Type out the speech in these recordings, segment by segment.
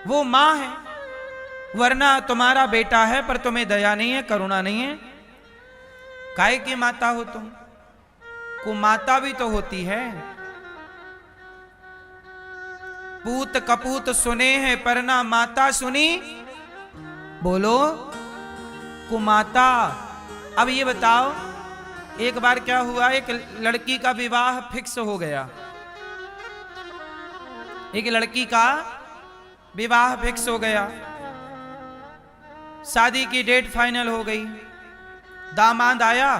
वो मां है, वरना तुम्हारा बेटा है पर तुम्हें दया नहीं है, करुणा नहीं है। काहे की माता हो तुम? कुमाता भी तो होती है। पूत कपूत सुने हैं पर ना माता सुनी, बोलो कुमाता। अब ये बताओ, एक बार क्या हुआ, एक लड़की का विवाह फिक्स हो गया। एक लड़की का विवाह फिक्स हो गया, शादी की डेट फाइनल हो गई। दामाद आया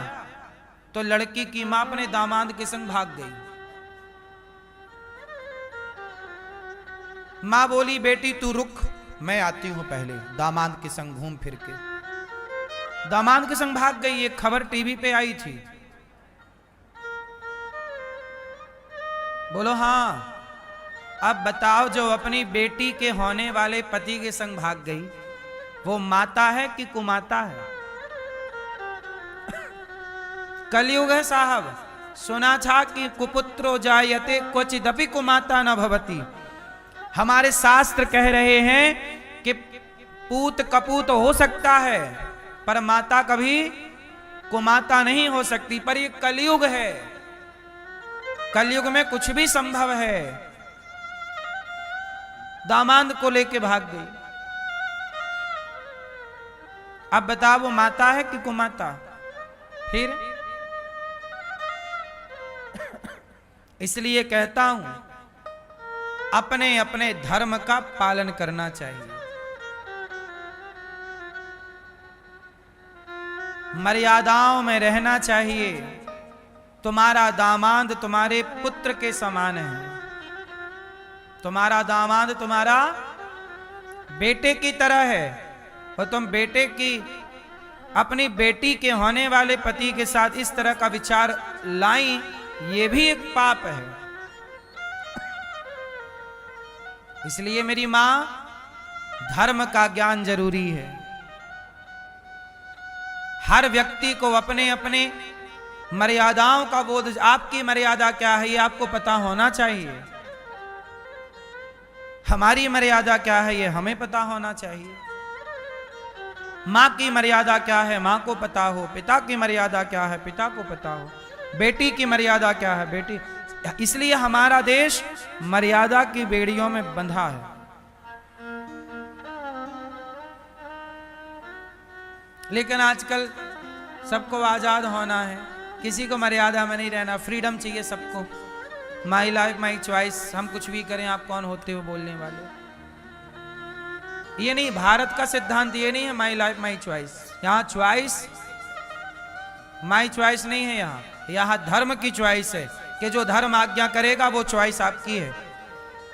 तो लड़की की मां अपने दामाद के संग भाग गई। मां बोली, बेटी तू रुक, मैं आती हूं पहले, दामाद के संग घूम फिर के। दामाद के संग भाग गई। एक खबर टीवी पे आई थी। बोलो हाँ। अब बताओ, जो अपनी बेटी के होने वाले पति के संग भाग गई, वो माता है कि कुमाता है? कलयुग है साहब। सुना था कि कुपुत्रो जायते क्वचिदपि कुमाता न भवति। हमारे शास्त्र कह रहे हैं कि पूत कपूत हो सकता है पर माता कभी कुमाता नहीं हो सकती। पर ये कलयुग है, कलयुग में कुछ भी संभव है। दामाद को लेके भाग गई। अब बताओ, वो माता है कि कुमाता? फिर इसलिए कहता हूं, अपने अपने धर्म का पालन करना चाहिए। मर्यादाओं में रहना चाहिए। तुम्हारा दामाद तुम्हारे पुत्र के समान है। तुम्हारा दामाद तुम्हारा बेटे की तरह है, और तुम बेटे की, अपनी बेटी के होने वाले पति के साथ इस तरह का विचार लाई, ये भी एक पाप है। इसलिए मेरी मां, धर्म का ज्ञान जरूरी है। हर व्यक्ति को अपने अपने मर्यादाओं का बोध, आपकी मर्यादा क्या है ये आपको पता होना चाहिए। हमारी मर्यादा क्या है ये हमें पता होना चाहिए। मां की मर्यादा क्या है मां को पता हो, पिता की मर्यादा क्या है पिता को पता हो, बेटी की मर्यादा क्या है बेटी। इसलिए हमारा देश मर्यादा की बेड़ियों में बंधा है। लेकिन आजकल सबको आजाद होना है, किसी को मर्यादा में नहीं रहना, फ्रीडम चाहिए सबको। माई लाइफ माई चॉइस, हम कुछ भी करें, आप कौन होते हो बोलने वाले। ये नहीं, भारत का सिद्धांत ये नहीं है माई लाइफ माई चॉइस। यहाँ चॉइस माई चॉइस नहीं है, यहाँ धर्म की चॉइस है कि जो धर्म आज्ञा करेगा वो चॉइस आपकी है।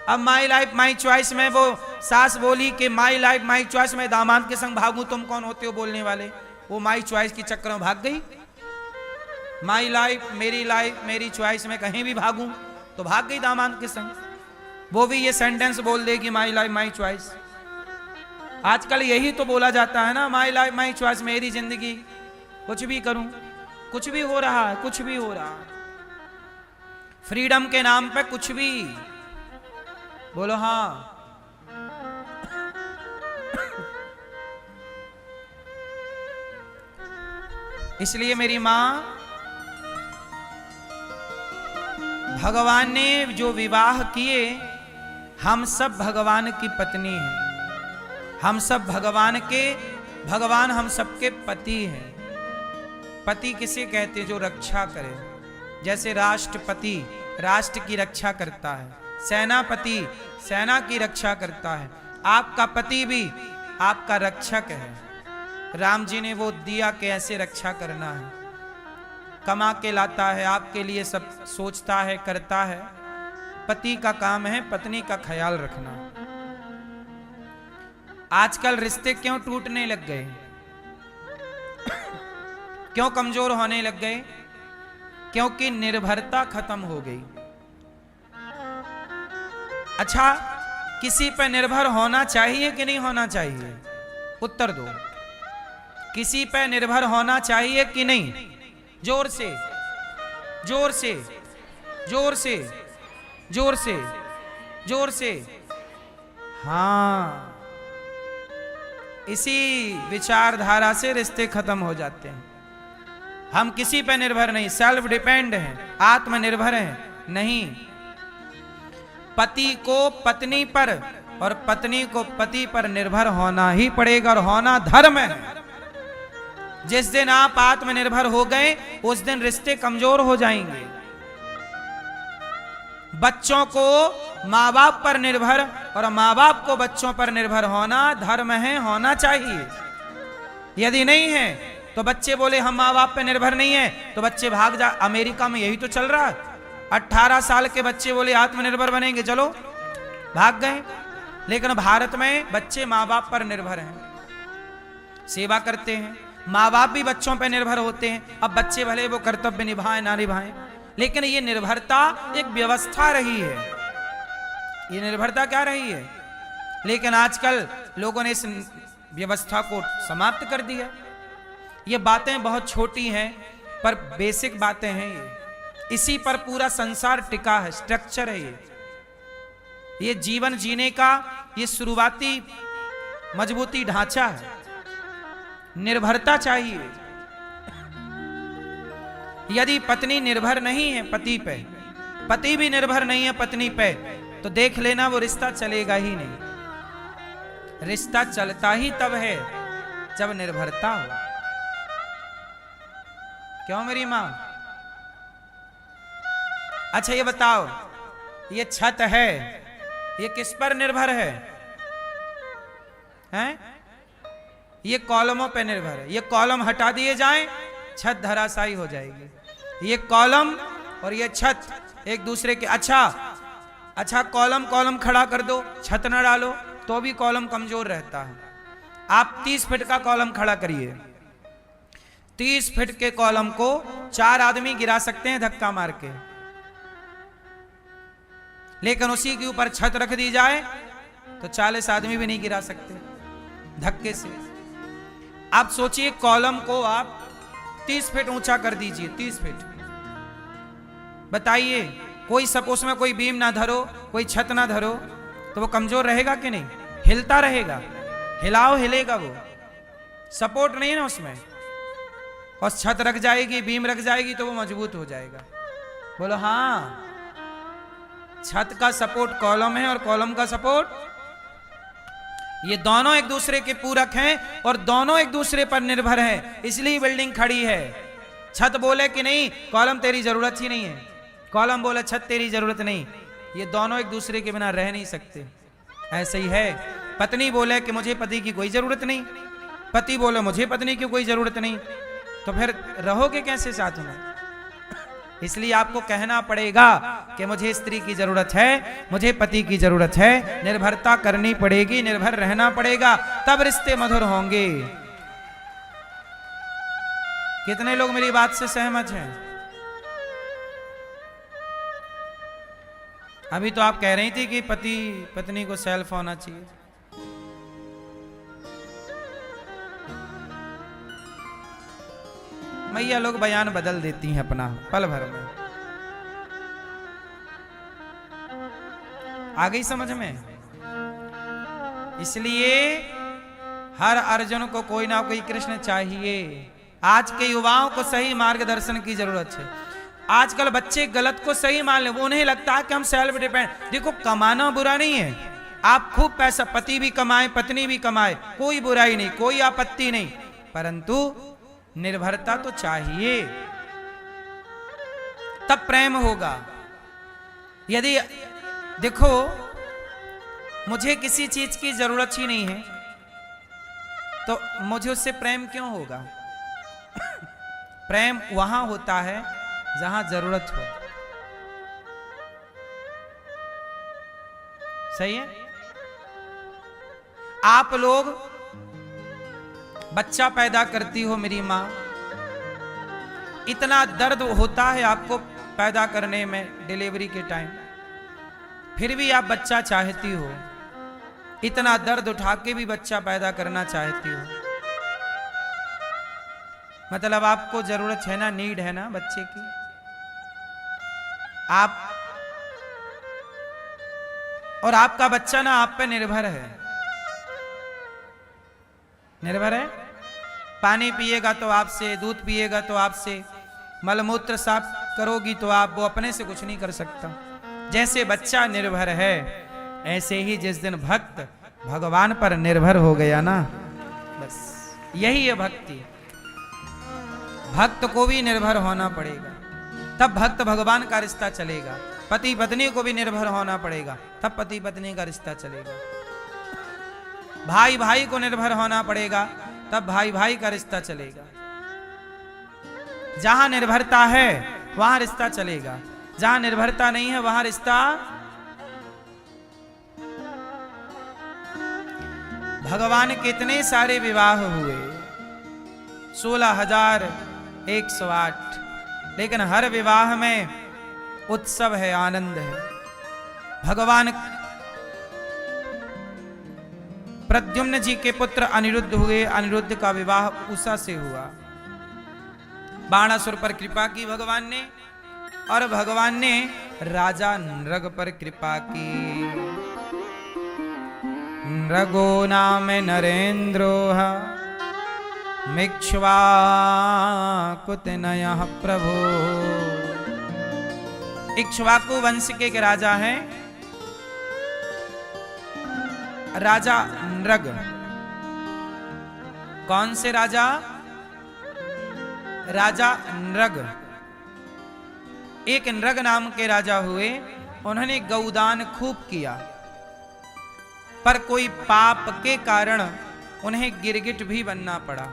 अब माई लाइफ माई चॉइस में वो सास बोली कि माई लाइफ माई चॉइस में दामाद के संग भागूं, तुम कौन होते हो बोलने वाले। वो माई चॉइस की चक्कर में भाग गई। माई लाइफ मेरी चॉइस में कहीं भी भागूं तो भाग गई दामाद के संग। वो भी ये सेंटेंस बोल देगी माई लाइफ माई चॉइस। आजकल यही तो बोला जाता है ना, माई लाइफ माई चॉइस, मेरी जिंदगी, कुछ भी करूं, कुछ भी हो रहा है, कुछ भी हो रहा है। फ्रीडम के नाम पे कुछ भी, बोलो हाँ। इसलिए मेरी मां, भगवान ने जो विवाह किए, हम सब भगवान की पत्नी हैं। हम सब भगवान के, भगवान हम सबके पति हैं। पति किसे कहते हैं? जो रक्षा करे। जैसे राष्ट्रपति राष्ट्र की रक्षा करता है, सेनापति सेना की रक्षा करता है, आपका पति भी आपका रक्षक है। राम जी ने वो दिया कि ऐसे रक्षा करना है। कमा के लाता है, आपके लिए सब सोचता है, करता है। पति का काम है पत्नी का ख्याल रखना। आजकल रिश्ते क्यों टूटने लग गए? क्यों कमजोर होने लग गए? क्योंकि निर्भरता खत्म हो गई। अच्छा, किसी पर निर्भर होना चाहिए कि नहीं होना चाहिए? उत्तर दो। किसी पर निर्भर होना चाहिए कि नहीं? जोर से, जोर से, जोर से, जोर से, जोर से। हाँ, इसी विचारधारा से रिश्ते खत्म हो जाते हैं। हम किसी पे निर्भर नहीं, सेल्फ डिपेंड हैं, आत्मनिर्भर हैं। नहीं, पति को पत्नी पर और पत्नी को पति पर निर्भर होना ही पड़ेगा, और होना धर्म है। जिस दिन आप आत्मनिर्भर हो गए उस दिन रिश्ते कमजोर हो जाएंगे। बच्चों को माँ बाप पर निर्भर और माँ बाप को बच्चों पर निर्भर होना धर्म है, होना चाहिए। यदि नहीं है तो बच्चे बोले हम माँ बाप पर निर्भर नहीं है तो बच्चे भाग जा। अमेरिका में यही तो चल रहा है। 18 साल के बच्चे बोले आत्मनिर्भर बनेंगे, चलो भाग गए। लेकिन भारत में बच्चे माँ बाप पर निर्भर हैं, सेवा करते हैं। माँ बाप भी बच्चों पर निर्भर होते हैं। अब बच्चे भले वो कर्तव्य निभाएं ना निभाएं, लेकिन ये निर्भरता एक व्यवस्था रही है। ये निर्भरता क्या रही है? लेकिन आजकल लोगों ने इस व्यवस्था को समाप्त कर दिया। ये बातें बहुत छोटी हैं पर बेसिक बातें हैं। ये इसी पर पूरा संसार टिका है, स्ट्रक्चर है ये जीवन जीने का ये शुरुआती मजबूती ढांचा है। निर्भरता चाहिए। यदि पत्नी निर्भर नहीं है पति पे, पति भी निर्भर नहीं है पत्नी पे, तो देख लेना वो रिश्ता चलेगा ही नहीं। रिश्ता चलता ही तब है जब निर्भरता हो। क्यों मेरी मां? अच्छा ये बताओ, ये छत है, ये किस पर निर्भर है? हैं? ये कॉलमों पे निर्भर है। ये कॉलम हटा दिए जाएं, छत धराशायी हो जाएगी। ये कॉलम और ये छत एक दूसरे के अच्छा कॉलम खड़ा कर दो, छत न डालो तो भी कॉलम कमजोर रहता है। आप 30 फीट का कॉलम खड़ा करिए, 30 फीट के कॉलम को 4 आदमी गिरा सकते हैं धक्का मार के, लेकिन उसी के ऊपर छत रख दी जाए तो 40 आदमी भी नहीं गिरा सकते धक्के से। आप सोचिए, कॉलम को आप 30 फीट ऊंचा कर दीजिए, 30 फीट। बताइए, कोई सपोज में कोई बीम ना धरो, कोई छत ना धरो, तो वो कमजोर रहेगा कि नहीं? हिलता रहेगा, हिलाओ हिलेगा वो, सपोर्ट नहीं है ना उसमें। और छत रख जाएगी, बीम रख जाएगी तो वो मजबूत हो जाएगा। बोलो हाँ, छत का सपोर्ट कॉलम है और कॉलम का सपोर्ट, ये दोनों एक दूसरे के पूरक हैं और दोनों एक दूसरे पर निर्भर हैं, इसलिए बिल्डिंग खड़ी है। छत बोले कि नहीं कॉलम तेरी जरूरत ही नहीं है, कॉलम बोले छत तेरी जरूरत नहीं, ये दोनों एक दूसरे के बिना रह नहीं सकते। ऐसे ही है, पत्नी बोले कि मुझे पति की कोई जरूरत नहीं, पति बोले मुझे पत्नी की कोई जरूरत नहीं, तो फिर रहोगे कैसे साथ में? इसलिए आपको कहना पड़ेगा कि मुझे स्त्री की जरूरत है, मुझे पति की जरूरत है। निर्भरता करनी पड़ेगी, निर्भर रहना पड़ेगा, तब रिश्ते मधुर होंगे। कितने लोग मेरी बात से सहमत हैं? अभी तो आप कह रही थी कि पति पत्नी को सेल्फ होना चाहिए। मैया लोग बयान बदल देती हैं अपना पल भर में। आ गई समझ में? इसलिए हर अर्जुन को कोई ना कोई कृष्ण चाहिए। आज के युवाओं को सही मार्गदर्शन की जरूरत है। आजकल बच्चे गलत को सही मान ले, वो उन्हें लगता है कि हम सेल्फ डिपेंड। देखो, कमाना बुरा नहीं है, आप खूब पैसा, पति भी कमाए पत्नी भी कमाए, कोई बुराई नहीं, कोई आपत्ति नहीं, परंतु निर्भरता तो चाहिए, तब प्रेम होगा। यदि देखो मुझे किसी चीज की जरूरत ही नहीं है तो मुझे उससे प्रेम क्यों होगा? प्रेम वहां होता है जहां जरूरत हो। सही है? आप लोग बच्चा पैदा करती हो मेरी मां, इतना दर्द होता है आपको पैदा करने में, डिलीवरी के टाइम, फिर भी आप बच्चा चाहती हो, इतना दर्द उठा के भी बच्चा पैदा करना चाहती हो। मतलब आपको जरूरत है ना, नीड है ना बच्चे की। आप और आपका बच्चा ना आप पे निर्भर है, निर्भर है। पानी पिएगा तो आपसे, दूध पिएगा तो आपसे, मलमूत्र साफ करोगी तो आप, वो अपने से कुछ नहीं कर सकता। जैसे बच्चा निर्भर है, ऐसे ही जिस दिन भक्त भगवान पर निर्भर हो गया ना, बस यही है भक्ति। भक्त को भी निर्भर होना पड़ेगा, तब भक्त भगवान का रिश्ता चलेगा। पति पत्नी को भी निर्भर होना पड़ेगा, तब पति पत्नी का रिश्ता चलेगा। भाई भाई को निर्भर होना पड़ेगा, तब भाई भाई का रिश्ता चलेगा। जहां निर्भरता है वहां रिश्ता चलेगा, जहां निर्भरता नहीं है वहां रिश्ता। भगवान कितने सारे विवाह हुए, 16,108, लेकिन हर विवाह में उत्सव है, आनंद है। भगवान प्रद्युम्न जी के पुत्र अनिरुद्ध हुए, अनिरुद्ध का विवाह उषा से हुआ। बाणासुर पर कृपा की भगवान ने, और भगवान ने राजा नृग पर कृपा की। नृगो नाम नरेंद्रो मिक्ष्वाकुतनयः प्रभु। इक्ष्वाकु वंश के राजा हैं राजा नृग। कौन से राजा? राजा नृग। एक नृग नाम के राजा हुए, उन्होंने गौदान खूब किया, पर कोई पाप के कारण उन्हें गिरगिट भी बनना पड़ा।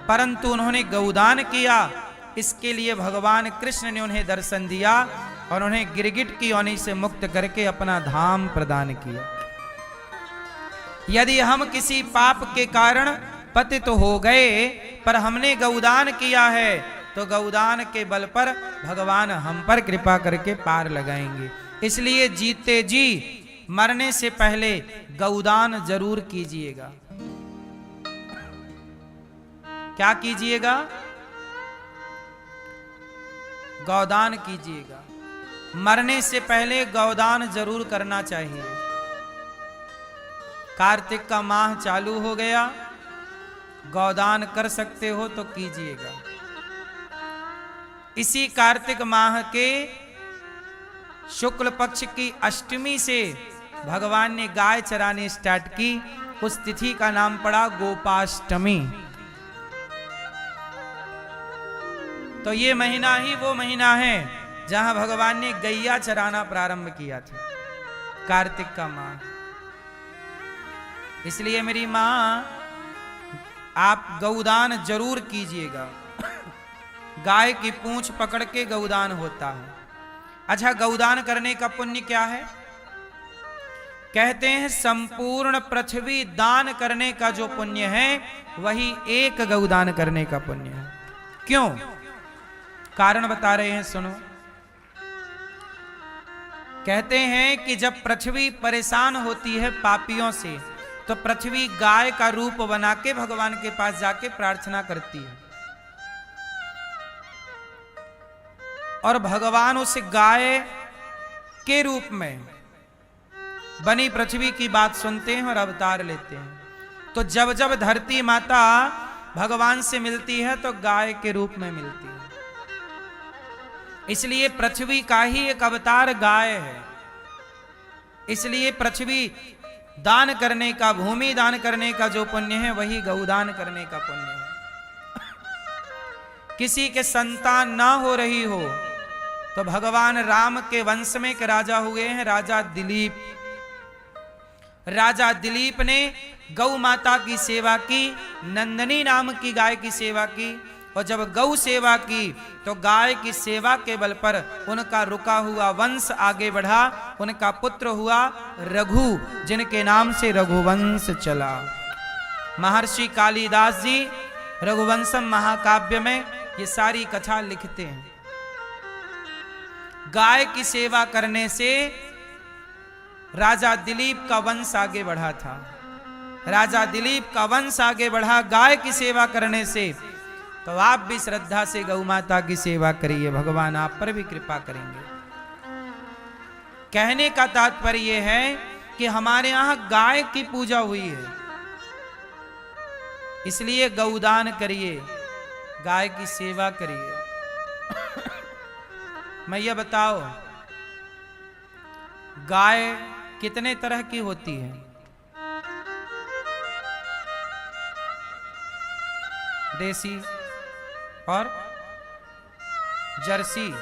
परंतु उन्होंने गौदान किया, इसके लिए भगवान कृष्ण ने उन्हें दर्शन दिया और उन्हें गिरगिट की योनि से मुक्त करके अपना धाम प्रदान किया। यदि हम किसी पाप के कारण पतित तो हो गए, पर हमने गौदान किया है, तो गौदान के बल पर भगवान हम पर कृपा करके पार लगाएंगे। इसलिए जीते जी मरने से पहले गौदान जरूर कीजिएगा। क्या कीजिएगा? गौदान कीजिएगा। मरने से पहले गौदान जरूर करना चाहिए। कार्तिक का माह चालू हो गया, गौदान कर सकते हो तो कीजिएगा। इसी कार्तिक माह के शुक्ल पक्ष की अष्टमी से भगवान ने गाय चरानी स्टार्ट की। उस तिथि का नाम पड़ा गोपाष्टमी। तो ये महीना ही वो महीना है जहां भगवान ने गैया चराना प्रारंभ किया था, कार्तिक का माह। इसलिए मेरी मां, आप गौदान जरूर कीजिएगा। गाय की पूंछ पकड़ के गौदान होता है। अच्छा, गौदान करने का पुण्य क्या है? कहते हैं संपूर्ण पृथ्वी दान करने का जो पुण्य है, वही एक गौदान करने का पुण्य है। क्यों? कारण बता रहे हैं, सुनो। कहते हैं कि जब पृथ्वी परेशान होती है पापियों से, तो पृथ्वी गाय का रूप बना के भगवान के पास जाके प्रार्थना करती है, और भगवान उस गाय के रूप में बनी पृथ्वी की बात सुनते हैं और अवतार लेते हैं। तो जब जब धरती माता भगवान से मिलती है तो गाय के रूप में मिलती है। इसलिए पृथ्वी का ही एक अवतार गाय है। इसलिए पृथ्वी दान करने का, भूमि दान करने का जो पुण्य है, वही गौदान करने का पुण्य है। किसी के संतान ना हो रही हो, तो भगवान राम के वंश में एक राजा हुए हैं, राजा दिलीप। राजा दिलीप ने गौ माता की सेवा की, नंदनी नाम की गाय की सेवा की, और जब गौ सेवा की तो गाय की सेवा के बल पर उनका रुका हुआ वंश आगे बढ़ा। उनका पुत्र हुआ रघु, जिनके नाम से रघुवंश चला। महर्षि कालिदास जी रघुवंशम महाकाव्य में ये सारी कथा लिखते हैं। गाय की सेवा करने से राजा दिलीप का वंश आगे बढ़ा था। राजा दिलीप का वंश आगे बढ़ा गाय की सेवा करने से। तो आप भी श्रद्धा से गौ माता की सेवा करिए, भगवान आप पर भी कृपा करेंगे। कहने का तात्पर्य यह है कि हमारे यहां गाय की पूजा हुई है, इसलिए गौदान करिए, गाय की सेवा करिए। मैया बताओ, गाय कितने तरह की होती है? देसी और जर्सी।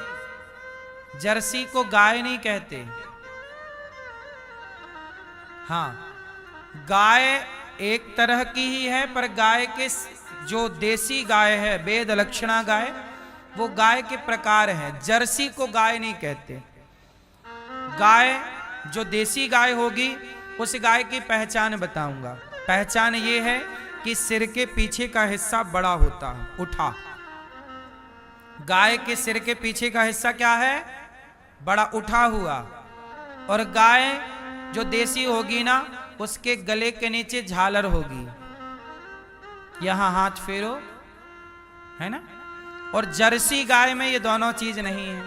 जर्सी को गाय नहीं कहते। हाँ, गाय एक तरह की ही है, पर गाय के जो देसी गाय है, वेद लक्षणा गाय, वो गाय के प्रकार है। जर्सी को गाय नहीं कहते। गाय जो देसी गाय होगी, उस गाय की पहचान बताऊंगा। पहचान ये है कि सिर के पीछे का हिस्सा बड़ा होता है, उठा। गाय के सिर के पीछे का हिस्सा क्या है? बड़ा उठा हुआ। और गाय जो देसी होगी ना, उसके गले के नीचे झालर होगी, यहां हाथ फेरो, है ना। और जर्सी गाय में ये दोनों चीज नहीं है।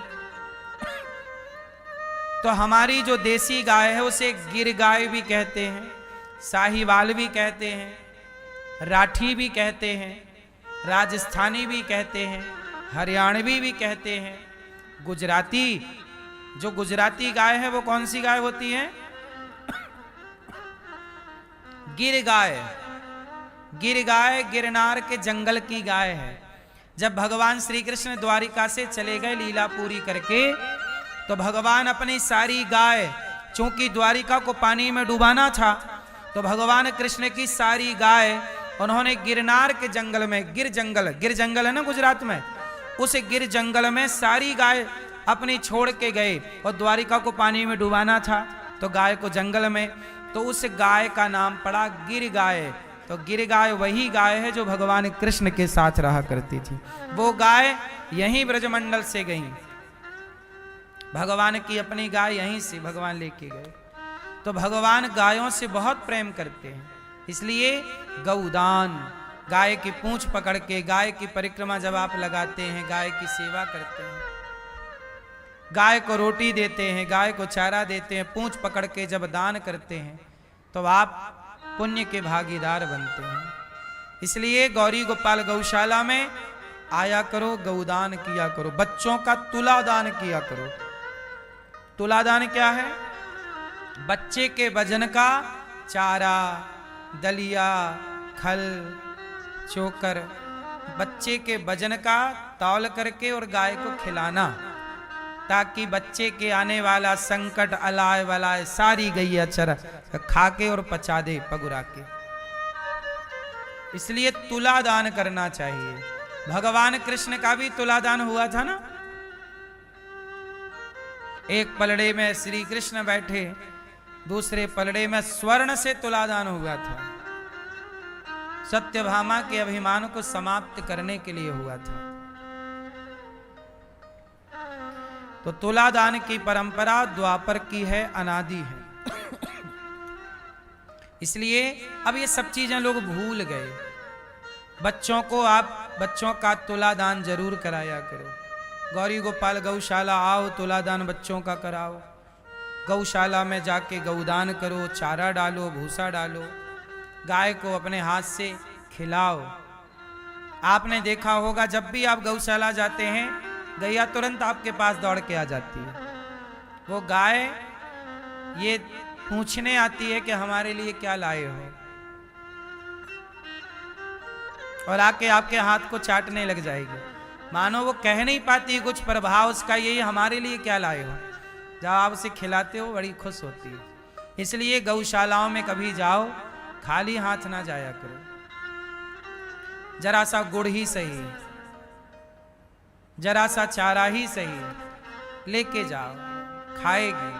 तो हमारी जो देसी गाय है उसे गिर गाय भी कहते हैं, साहिवाल भी कहते हैं, राठी भी कहते हैं, राजस्थानी भी कहते हैं, हरियाणवी भी कहते हैं, गुजराती। जो गुजराती गाय है वो कौन सी गाय होती है? गिर गाय। गिर गाय गिरनार के जंगल की गाय है। जब भगवान श्री कृष्ण द्वारिका से चले गए लीला पूरी करके, तो भगवान अपनी सारी गाय, चूंकि द्वारिका को पानी में डुबाना था, तो भगवान कृष्ण की सारी गाय उन्होंने गिरनार के जंगल में, गिर जंगल है ना गुजरात में, उस गिर जंगल में सारी गाय अपनी छोड़ के गए। और द्वारिका को पानी में डुबाना था, तो गाय को जंगल में, तो उस गाय का नाम पड़ा गिर गाय। तो गिर गाय वही गाय है जो भगवान कृष्ण के साथ रहा करती थी। वो गाय यहीं ब्रजमंडल से गई, भगवान की अपनी गाय यहीं से भगवान लेके गए। तो भगवान गायों से बहुत प्रेम करते हैं, इसलिए गौदान, गाय की पूंछ पकड़ के गाय की परिक्रमा जब आप लगाते हैं, गाय की सेवा करते हैं, गाय को रोटी देते हैं, गाय को चारा देते हैं, पूंछ पकड़ के जब दान करते हैं, तो आप पुण्य के भागीदार बनते हैं। इसलिए गौरी गोपाल गौशाला में आया करो, गौदान किया करो, बच्चों का तुलादान किया करो। तुलादान क्या है? बच्चे के वजन का चारा, दलिया, खल, चोकर, बच्चे के वजन का तौल करके और गाय को खिलाना, ताकि बच्चे के आने वाला संकट, अलाय वलाय सारी गैया चर खा के और पचा दे पगुरा के। इसलिए तुलादान करना चाहिए। भगवान कृष्ण का भी तुलादान हुआ था ना। एक पलड़े में श्री कृष्ण बैठे, दूसरे पलड़े में स्वर्ण से तुलादान हुआ था। सत्यभामा के अभिमान को समाप्त करने के लिए हुआ था। तो तुलादान की परंपरा द्वापर की है, अनादि है। इसलिए अब ये सब चीजें लोग भूल गए। बच्चों को आप बच्चों का तुलादान जरूर कराया करो। गौरी गोपाल गौशाला आओ, तुलादान बच्चों का कराओ। गौशाला में जाके गौदान करो, चारा डालो, भूसा डालो, गाय को अपने हाथ से खिलाओ। आपने देखा होगा, जब भी आप गौशाला जाते हैं, गैया तुरंत आपके पास दौड़ के आ जाती है। वो गाय ये पूछने आती है कि हमारे लिए क्या लाए हो, और आके आपके हाथ को चाटने लग जाएगी। मानो वो कह नहीं पाती कुछ, पर भाव उसका यही, हमारे लिए क्या लाए हो। जब आप उसे खिलाते हो बड़ी खुश होती है। इसलिए गौशालाओं में कभी जाओ, खाली हाथ ना जाया करो। जरा सा गुड़ ही सही, जरा सा चारा ही सही लेके जाओ, खाएगी,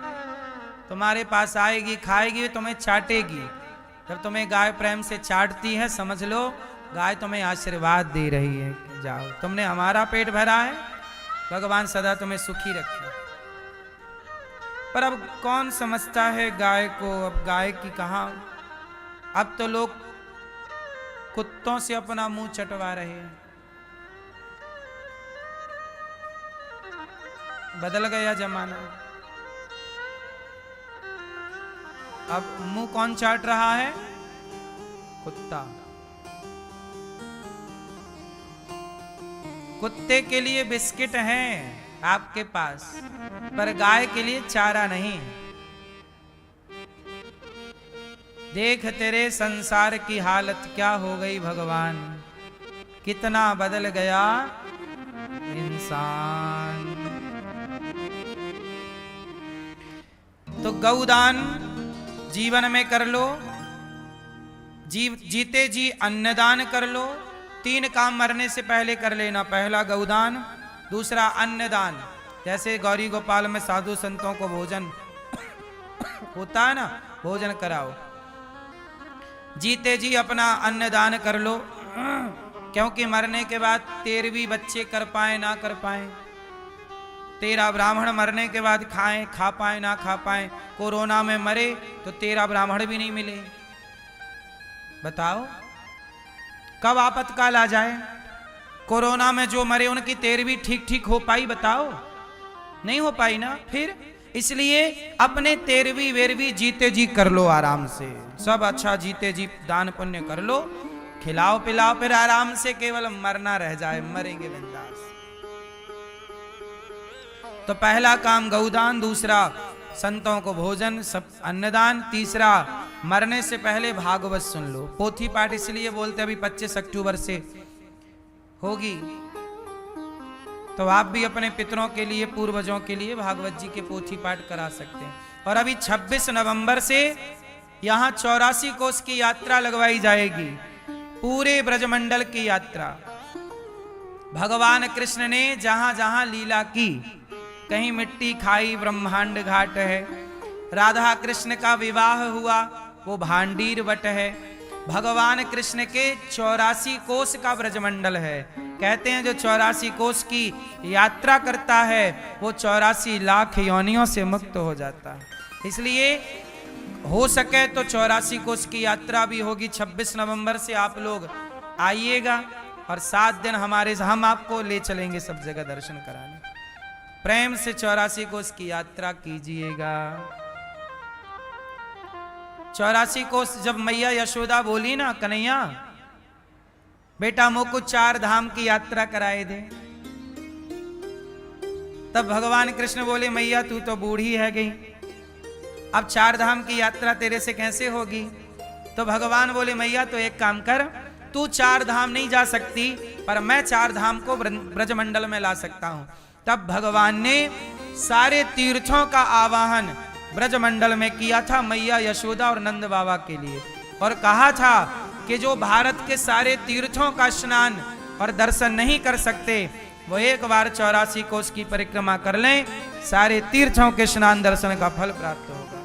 तुम्हारे पास आएगी, खाएगी, तुम्हें चाटेगी। जब तुम्हें गाय प्रेम से चाटती है, समझ लो गाय तुम्हें आशीर्वाद दे रही है, जाओ, तुमने हमारा पेट भरा है, भगवान सदा तुम्हें सुखी रखे। पर अब कौन समझता है गाय को? अब गाय की कहां, अब तो लोग कुत्तों से अपना मुंह चटवा रहे हैं। बदल गया जमाना। अब मुंह कौन चाट रहा है? कुत्ता। कुत्ते के लिए बिस्किट हैं आपके पास, पर गाय के लिए चारा नहीं। देख तेरे संसार की हालत क्या हो गई भगवान, कितना बदल गया इंसान। तो गौदान जीवन में कर लो, जीते जी अन्नदान कर लो। 3 काम मरने से पहले कर लेना। पहला गौदान, दूसरा अन्नदान, जैसे गौरी गोपाल में साधु संतों को भोजन होता है ना, भोजन कराओ। जीते जी अपना अन्नदान कर लो, क्योंकि मरने के बाद 13वीं बच्चे कर पाए ना कर पाए, 13 ब्राह्मण मरने के बाद खाएं, खा पाए ना खा पाए। कोरोना में मरे तो 13 ब्राह्मण भी नहीं मिले। बताओ कब आपातकाल आ जाए। कोरोना में जो मरे उनकी 13वीं ठीक हो पाई? बताओ नहीं हो पाई ना। फिर इसलिए अपने 13वीं 12वीं जीते जी कर लो आराम से, सब अच्छा जीते जी दान पुण्य कर लो, खिलाओ पिलाओ, फिर आराम से केवल मरना रह जाए, मरेंगे बिंदास। तो पहला काम गौदान, दूसरा संतों को भोजन, सब अन्नदान, तीसरा मरने से पहले भागवत सुन लो। पोथी पाठ इसलिए बोलते अभी 25 अक्टूबर से होगी, तो आप भी अपने पितरों के लिए, पूर्वजों के लिए भागवत जी के पोथी पाठ करा सकते हैं। और अभी 26 नवंबर से यहाँ 84 कोस की यात्रा लगवाई जाएगी, पूरे ब्रजमंडल की यात्रा। भगवान कृष्ण ने जहां जहां लीला की, कहीं मिट्टी खाई ब्रह्मांड घाट है, राधा कृष्ण का विवाह हुआ वो भांडीर वट है, भगवान कृष्ण के 84 कोस का ब्रजमंडल है। कहते हैं जो 84 कोस की यात्रा करता है वो 84 लाख योनियों से मुक्त हो जाता है। इसलिए हो सके तो 84 कोस की यात्रा भी होगी। 26 नवंबर से आप लोग आइएगा और 7 दिन हम आपको ले चलेंगे सब जगह दर्शन कराने। प्रेम से 84 कोस की यात्रा कीजिएगा। 84 कोस जब मैया यशोदा बोली ना, कन्हैया बेटा मुझको 4 धाम की यात्रा कराए दे, तब भगवान कृष्ण बोले मैया तू तो बूढ़ी है गई, अब 4 धाम की यात्रा तेरे से कैसे होगी। तो भगवान बोले मैया तो एक काम कर, तू 4 धाम नहीं जा सकती, पर मैं 4 धाम को ब्रजमंडल में ला सकता हूं। तब भगवान ने सारे तीर्थों का आवाहन ब्रजमंडल में किया था मैया यशोदा और नंद बाबा के लिए, और कहा था कि जो भारत के सारे तीर्थों का स्नान और दर्शन नहीं कर सकते वो एक बार 84 कोस की परिक्रमा कर लें, सारे तीर्थों के स्नान दर्शन का फल प्राप्त होगा।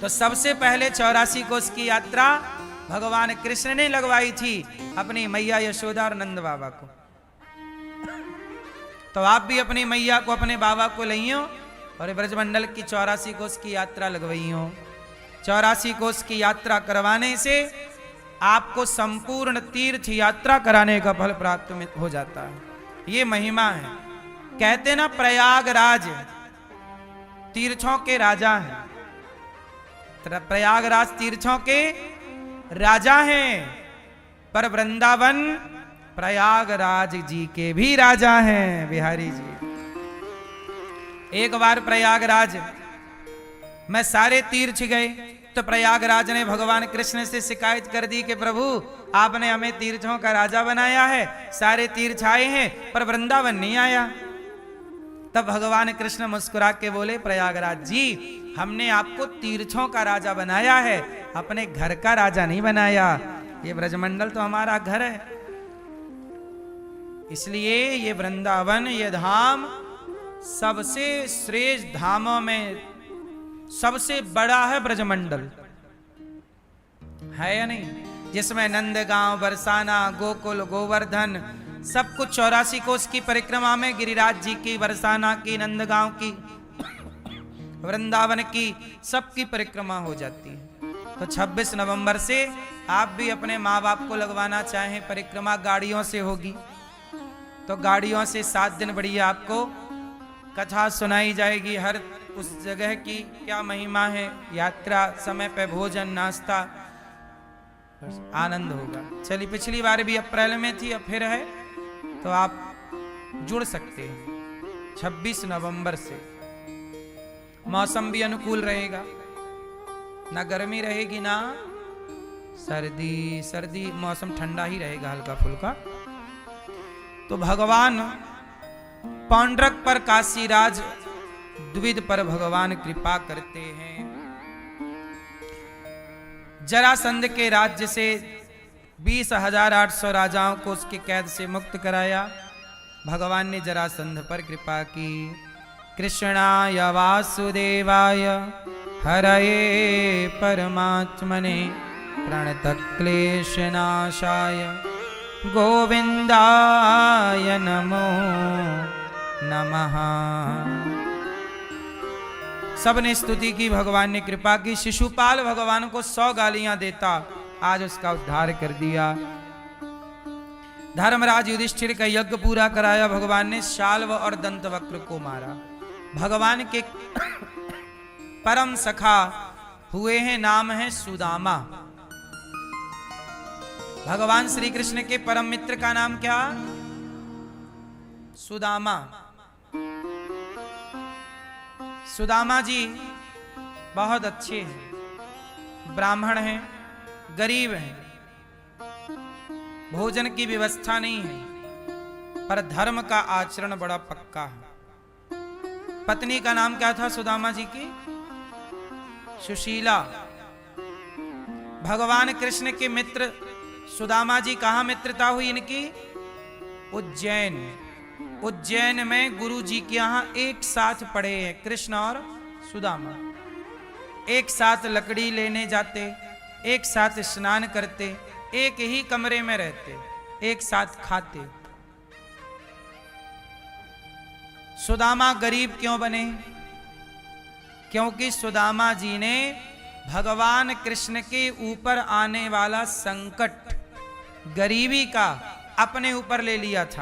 तो सबसे पहले 84 कोस की यात्रा भगवान कृष्ण ने लगवाई थी अपनी मैया यशोदा और नंद बाबा को। तो आप भी अपनी मैया को अपने बाबा को लइयो और ब्रजमंडल की 84 कोस की यात्रा लगवाइयो। 84 कोस की यात्रा करवाने से आपको संपूर्ण तीर्थ यात्रा कराने का फल प्राप्त हो जाता है। ये महिमा है। कहते ना प्रयागराज तीर्थों के राजा हैं, प्रयागराज तीर्थों के राजा हैं, पर वृंदावन प्रयागराज जी के भी राजा हैं बिहारी जी। एक बार प्रयागराज में सारे तीर्थ गए तो प्रयागराज ने भगवान कृष्ण से शिकायत कर दी कि प्रभु आपने हमें तीर्थों का राजा बनाया है, सारे तीर्थ आए हैं पर वृंदावन नहीं आया। तब भगवान कृष्ण मुस्कुरा के बोले प्रयागराज जी हमने आपको तीर्थों का राजा बनाया है, अपने घर का राजा नहीं बनाया। ये ब्रजमंडल तो हमारा घर है, इसलिए ये वृंदावन ये धाम सबसे श्रेष्ठ धामों में सबसे बड़ा है ब्रजमंडल, है या नहीं, जिसमें नंदगांव, बरसाना, गोकुल, गोवर्धन सब कुछ 84 कोस की परिक्रमा में गिरिराज जी की, बरसाना की, नंदगांव की, वृंदावन की सबकी परिक्रमा हो जाती है। तो 26 नवंबर से आप भी अपने माँ बाप को लगवाना चाहें, परिक्रमा गाड़ियों से होगी तो गाड़ियों से 7 दिन बढ़िया आपको कथा सुनाई जाएगी। हर उस जगह की क्या महिमा है, यात्रा समय पे भोजन नाश्ता आनंद होगा। चलिए, पिछली बार भी अप्रैल में थी, अब फिर है, तो आप जुड़ सकते हैं 26 नवंबर से। मौसम भी अनुकूल रहेगा, ना गर्मी रहेगी ना सर्दी, मौसम ठंडा ही रहेगा, हल्का फुल्का। तो भगवान पौंड्रक पर काशीराज द्विविद पर भगवान कृपा करते हैं। जरासंध के राज्य से 20,800 राजाओं को उसके कैद से मुक्त कराया। भगवान ने जरासंध पर कृपा की। कृष्णाय वासुदेवाय हरये परमात्मने प्रणतक्लेशनाशाय गोविंदाय नमो नमः। सबने स्तुति की, भगवान ने कृपा की। शिशुपाल भगवान को 100 गालियां देता, आज उसका उद्धार कर दिया। धर्मराज युधिष्ठिर का यज्ञ पूरा कराया, भगवान ने शाल्व और दंतवक्र को मारा। भगवान के परम सखा हुए हैं, नाम है सुदामा। भगवान श्री कृष्ण के परम मित्र का नाम क्या? सुदामा। सुदामा जी बहुत अच्छे हैं, ब्राह्मण हैं, गरीब हैं, भोजन की व्यवस्था नहीं है, पर धर्म का आचरण बड़ा पक्का है। पत्नी का नाम क्या था सुदामा जी की? सुशीला। भगवान कृष्ण के मित्र सुदामा जी, कहां मित्रता हुई इनकी? उज्जैन। उज्जैन में गुरु जी के यहां एक साथ पढ़े हैं कृष्ण और सुदामा। एक साथ लकड़ी लेने जाते, एक साथ स्नान करते, एक ही कमरे में रहते, एक साथ खाते। सुदामा गरीब क्यों बने? क्योंकि सुदामा जी ने भगवान कृष्ण के ऊपर आने वाला संकट, गरीबी का अपने ऊपर ले लिया था।